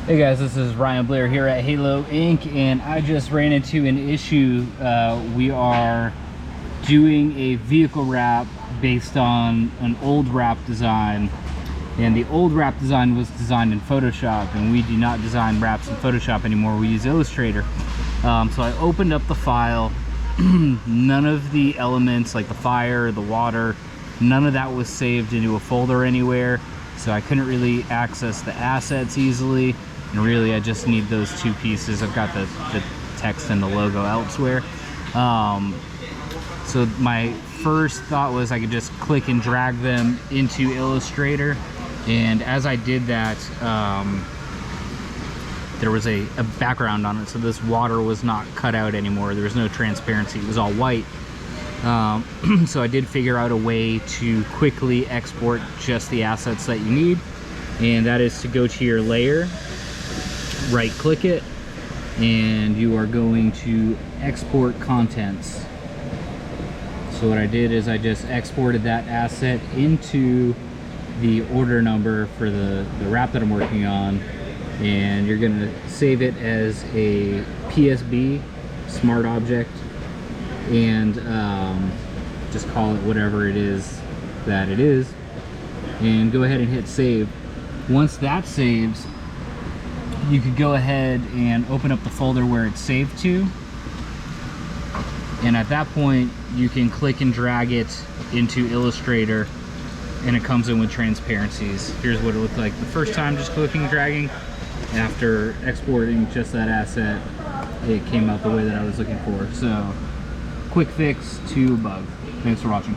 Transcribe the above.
Hey guys, this is Ryan Blair here at Halo Inc. and I just ran into an issue. We are doing a vehicle wrap based on an old wrap design, and the old wrap design was designed in Photoshop, and we do not design wraps in Photoshop anymore. We use Illustrator. So I opened up the file. None of the elements like the fire, the water, none of that was saved into a folder anywhere, so I couldn't really access the assets easily. And really I just need those two pieces. I've got the text and the logo elsewhere. So my first thought was I could just click and drag them into Illustrator, and as I did that, there was a background on it, so this water was not cut out anymore. There was no transparency, it was all white. So I did figure out a way to quickly export just the assets that you need, and that is to go to your layer, right click it, and you are going to export contents. So what I did is I just exported that asset into the order number for the wrap that I'm working on, and you're going to save it as a PSB smart object, and just call it whatever it is that it is, and go ahead and hit save. Once that saves, you could go ahead and open up the folder where it's saved to, and at that point you can click and drag it into Illustrator, and it comes in with transparencies. Here's what it looked like the first time, just clicking and dragging. After exporting just that asset, it came out the way that I was looking for. So quick fix to a bug. Thanks for watching.